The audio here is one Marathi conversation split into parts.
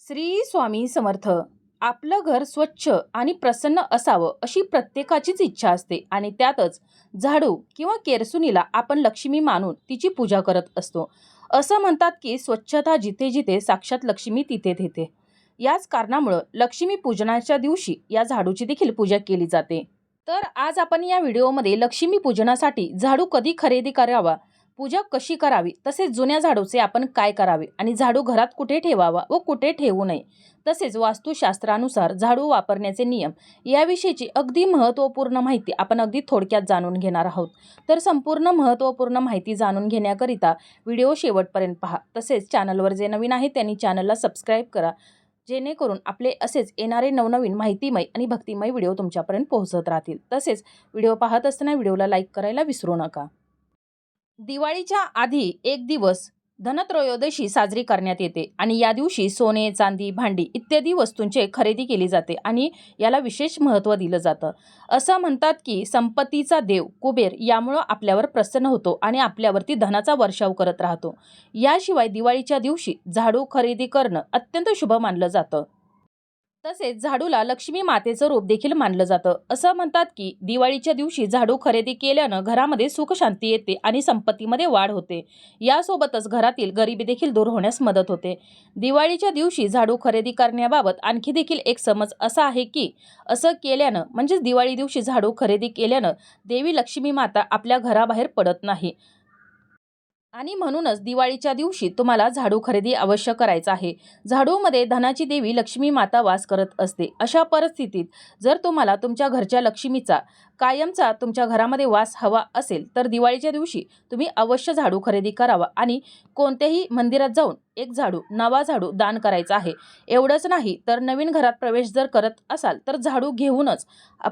श्री स्वामी समर्थ. आपलं घर स्वच्छ आणि प्रसन्न असावं अशी प्रत्येकाचीच इच्छा असते आणि त्यातच झाडू किंवा केरसुनीला आपण लक्ष्मी मानून तिची पूजा करत असतो. असं म्हणतात की स्वच्छता जिथे जिथे साक्षात लक्ष्मी तिथे तिथे. याच कारणामुळं लक्ष्मी पूजनाच्या दिवशी या झाडूची देखील पूजा केली जाते. तर आज आपण या व्हिडिओमध्ये लक्ष्मी पूजनासाठी झाडू कधी खरेदी करावा, पूजा कशी करावी, तसेच जुन्या झाडूचे आपण काय करावे आणि झाडू घरात कुठे ठेवावा व कुठे ठेवू नये, तसेच वास्तुशास्त्रानुसार झाडू वापरण्याचे नियम याविषयीची अगदी महत्त्वपूर्ण माहिती आपण अगदी थोडक्यात जाणून घेणार आहोत. तर संपूर्ण महत्त्वपूर्ण माहिती जाणून घेण्याकरिता व्हिडिओ शेवटपर्यंत पहा. तसेच चॅनलवर जे नवीन आहे त्यांनी चॅनलला सबस्क्राईब करा, जेणेकरून आपले असेच येणारे नवनवीन माहितीमय आणि भक्तिमय व्हिडिओ तुमच्यापर्यंत पोहोचत राहतील. तसेच व्हिडिओ पाहत असताना व्हिडिओला लाईक करायला विसरू नका. दिवाळीच्या आधी एक दिवस धनत्रयोदशी साजरी करण्यात येते आणि या दिवशी सोने, चांदी, भांडी इत्यादी वस्तूंची खरेदी केली जाते आणि याला विशेष महत्त्व दिलं जातं. असं म्हणतात की संपत्तीचा देव कुबेर यामुळं आपल्यावर प्रसन्न होतो आणि आपल्यावरती धनाचा वर्षाव करत राहतो. याशिवाय दिवाळीच्या दिवशी झाडू खरेदी करणं अत्यंत शुभ मानलं जातं. तसेच झाडूला लक्ष्मी मातेचं रूप देखील मानलं जातं. असं म्हणतात की दिवाळीच्या दिवशी झाडू खरेदी केल्यानं घरामध्ये सुख शांती येते आणि संपत्तीमध्ये वाढ होते. यासोबतच घरातील गरिबी देखील दूर होण्यास मदत होते. दिवाळीच्या दिवशी झाडू खरेदी करण्याबाबत आणखी देखील एक समज असा आहे की असं केल्यानं म्हणजेच दिवाळी दिवशी झाडू खरेदी केल्यानं देवी लक्ष्मी माता आपल्या घराबाहेर पडत नाही आणि म्हणूनच दिवाळीच्या दिवशी तुम्हाला झाडू खरेदी अवश्य करायचं आहे. झाडूमध्ये धनाची देवी लक्ष्मी माता वास करत असते. अशा परिस्थितीत जर तुम्हाला तुमच्या घरच्या लक्ष्मीचा कायमचा तुमच्या घरामध्ये वास हवा असेल तर दिवाळीच्या दिवशी तुम्ही अवश्य झाडू खरेदी करावा आणि कोणत्याही मंदिरात जाऊन एक झाडू, नवा झाडू दान करायचा आहे. एवढंच नाही तर नवीन घरात प्रवेश जर करत असाल तर झाडू घेऊनच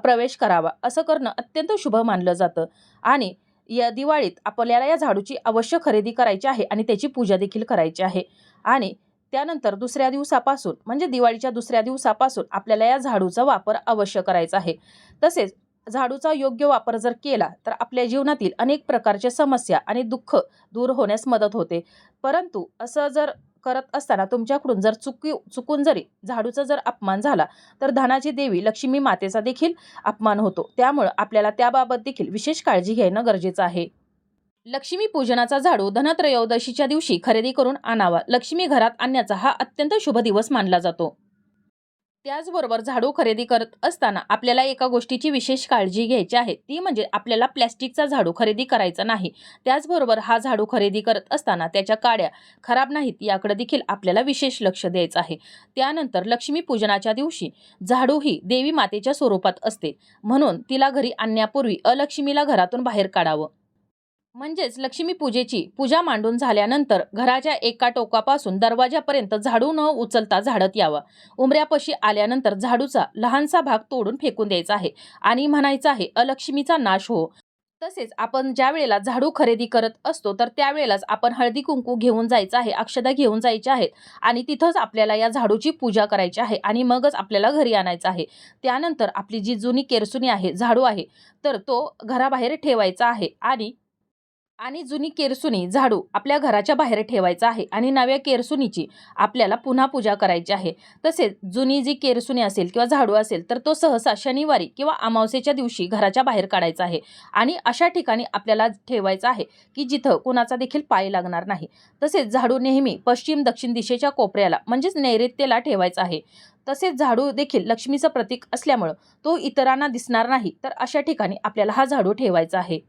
प्रवेश करावा. असं करणं अत्यंत शुभ मानलं जातं आणि या दिवाळीत आपल्याला या झाडूची अवश्य खरेदी करायची आहे आणि त्याची पूजा देखील करायची आहे. आणि त्यानंतर दुसऱ्या दिवसापासून म्हणजे दिवाळीच्या दुसऱ्या दिवसापासून आपल्याला या झाडूचा वापर अवश्य करायचा आहे. तसेच झाडूचा योग्य वापर जर केला तर आपल्या जीवनातील अनेक प्रकारच्या समस्या आणि दुःख दूर होण्यास मदत होते. परंतु असं जर करत असताना तुमच्याकडून जर चुकून जरी झाडूचा जर अपमान झाला तर धनाची देवी लक्ष्मी मातेचा देखील अपमान होतो. त्यामुळं आपल्याला त्याबाबत देखील विशेष काळजी घेणं गरजेचं आहे. लक्ष्मी पूजनाचा झाडू धनत्रयोदशीच्या दिवशी खरेदी करून आणावा. लक्ष्मी घरात आणण्याचा हा अत्यंत शुभ दिवस मानला जातो. त्याचबरोबर झाडू खरेदी करत असताना आपल्याला एका गोष्टीची विशेष काळजी घ्यायची आहे, ती म्हणजे आपल्याला प्लॅस्टिकचा झाडू खरेदी करायचा नाही. त्याचबरोबर हा झाडू खरेदी करत असताना त्याच्या काड्या खराब नाहीत याकडे देखील आपल्याला विशेष लक्ष द्यायचं आहे. त्यानंतर लक्ष्मी पूजनाच्या दिवशी झाडू ही देवी मातेच्या स्वरूपात असते, म्हणून तिला घरी आणण्यापूर्वी अलक्ष्मीला घरातून बाहेर काढावं. म्हणजेच लक्ष्मी पूजेची पूजा मांडून झाल्यानंतर घराच्या एका टोकापासून दरवाजापर्यंत झाडू न उचलता झाडत यावा. उंबऱ्यापाशी आल्यानंतर झाडूचा लहानसा भाग तोडून फेकून द्यायचा आहे आणि म्हणायचं आहे अलक्ष्मीचा नाश हो. तसेच आपण ज्या वेळेला झाडू खरेदी करत असतो तर त्यावेळेलाच आपण हळदी कुंकू घेऊन जायचं आहे, अक्षता घेऊन जायच्या आहेत आणि तिथंच आपल्याला या झाडूची पूजा करायची आहे आणि मगच आपल्याला घरी आणायचं आहे. त्यानंतर आपली जी जुनी केरसुनी आहे, झाडू आहे, तर तो घराबाहेर ठेवायचा आहे आणि आणि जुनी केरसुनी झाडू आपल्या घराच्या बाहेर ठेवायचा आहे आणि नव्या केरसुनीची आपल्याला पुन्हा पूजा करायची आहे. तसेच जुनी जी केरसुनी असेल किंवा झाडू असेल तर तो सहसा शनिवारी किंवा अमावस्येच्या दिवशी घराच्या बाहेर काढायचा आहे आणि अशा ठिकाणी आपल्याला ठेवायचं आहे की जिथं कुणाचा देखील पाय लागणार नाही. तसेच झाडू नेहमी पश्चिम दक्षिण दिशेच्या कोपऱ्याला म्हणजेच नैऋत्येला ठेवायचा आहे. तसेच झाडू देखील लक्ष्मीचं प्रतीक असल्यामुळं तो इतरांना दिसणार नाही, तर अशा ठिकाणी आपल्याला हा झाडू ठेवायचा आहे.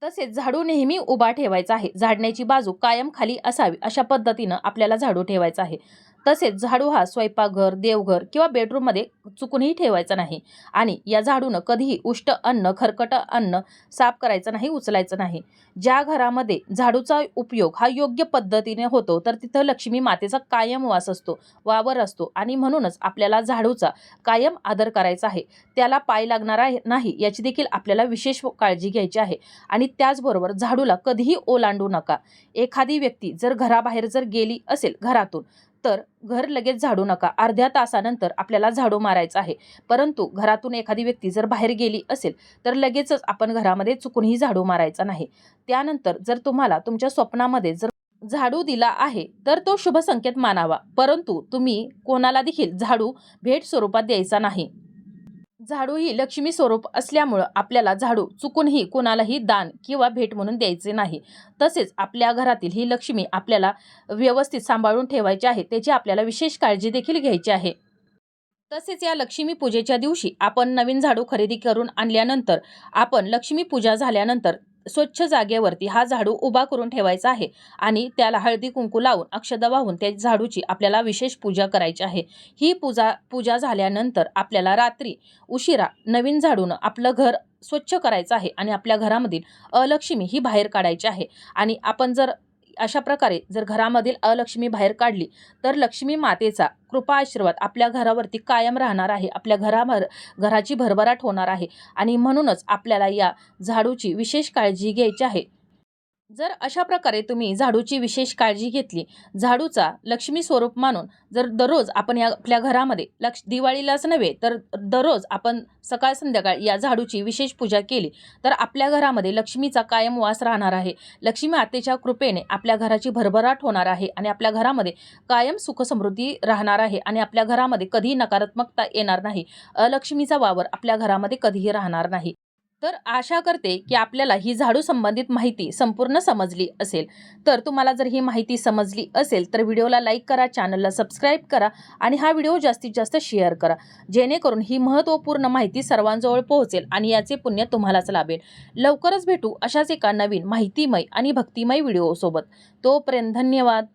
तसेच झाडू नेहमी उभा ठेवायचा आहे. झाडण्याची बाजू कायम खाली असावी अशा पद्धतीनं आपल्याला झाडू ठेवायचा आहे. तसेच झाडू हा स्वयंपाकघर, देवघर किंवा बेडरूममध्ये चुकूनही ठेवायचा नाही आणि या झाडूनं कधीही उष्ट अन्न, खरकट अन्न साफ करायचं नाही, उचलायचं नाही. ज्या घरामध्ये झाडूचा उपयोग हा योग्य पद्धतीने होतो तर तिथं लक्ष्मी मातेचा कायम वास असतो, वावर असतो आणि म्हणूनच आपल्याला झाडूचा कायम आदर करायचा आहे. त्याला पाय लागणार आहे नाही याची देखील आपल्याला विशेष काळजी घ्यायची आहे आणि त्याचबरोबर झाडूला कधीही ओलांडू नका. एखादी व्यक्ती जर घराबाहेर जर गेली असेल घरातून तर घर लगेच झाडू नका. अर्ध्या तासानंतर आपल्याला झाडू मारायचा आहे. परंतु घरातून एखादी व्यक्ती जर बाहेर गेली असेल तर लगेचच आपण घरामध्ये चुकूनही झाडू मारायचा नाही. त्यानंतर जर तुम्हाला तुमच्या स्वप्नामध्ये जर झाडू दिला आहे तर तो शुभ संकेत मानावा, परंतु तुम्ही कोणाला देखील झाडू भेट स्वरूपात द्यायचा नाही. झाडू ही लक्ष्मी स्वरूप असल्यामुळं आपल्याला झाडू चुकूनही कोणालाही दान किंवा भेट म्हणून द्यायचे नाही. तसेच आपल्या घरातील ही लक्ष्मी आपल्याला व्यवस्थित सांभाळून ठेवायची आहे, त्याची आपल्याला विशेष काळजी देखील घ्यायची आहे. तसेच या लक्ष्मी पूजेच्या दिवशी आपण नवीन झाडू खरेदी करून आणल्यानंतर आपण लक्ष्मी पूजा झाल्यानंतर स्वच्छ जागेवरती हा झाडू उभा करून ठेवायचा आहे आणि त्याला हळदी कुंकू लावून अक्षता वाहून त्या झाडूची आपल्याला विशेष पूजा करायची आहे. ही पूजा झाल्यानंतर आपल्याला रात्री उशिरा नवीन झाडूनं आपलं घर स्वच्छ करायचं आहे आणि आपल्या घरामधील अलक्ष्मी ही बाहेर काढायची आहे. आणि आपण जर अशा प्रकारे जर घरामधील अलक्ष्मी बाहेर काढली तर लक्ष्मी मातेचा कृपा आशीर्वाद आपल्या घरावरती कायम राहणार आहे. आपल्या घराची भरभराट होणार आहे आणि म्हणूनच आपल्याला या झाडूची विशेष काळजी घ्यायची आहे. जर अशा प्रकारे तुम्ही झाडूची विशेष काळजी घेतली, झाडूचा लक्ष्मी स्वरूप मानून जर दररोज आपण या आपल्या घरामध्ये दिवाळीलाच नव्हे तर दररोज आपण सकाळ संध्याकाळ या झाडूची विशेष पूजा केली तर आपल्या घरामध्ये लक्ष्मीचा कायम वास राहणार आहे. लक्ष्मी मातेच्या कृपेने आपल्या घराची भरभराट होणार आहे आणि आपल्या घरामध्ये कायम सुखसमृद्धी राहणार आहे आणि आपल्या घरामध्ये कधीही नकारात्मकता येणार नाही. अलक्ष्मीचा वावर आपल्या घरामध्ये कधीही राहणार नाही. तर आशा करते की आपल्याला ही झाडू संबंधित माहिती संपूर्ण समजली असेल. तर तुम्हाला जर ही माहिती समजली असेल तर व्हिडिओला लाईक करा, चॅनलला सबस्क्राईब करा आणि हा व्हिडिओ जास्तीत जास्त शेअर करा, जेणेकरून ही महत्त्वपूर्ण माहिती सर्वांजवळ पोहोचेल आणि याचे पुण्य तुम्हालाच लाभेल. लवकरच भेटू अशाच एका नवीन माहितीमय आणि भक्तिमय व्हिडिओसोबत. तोपर्यंत धन्यवाद.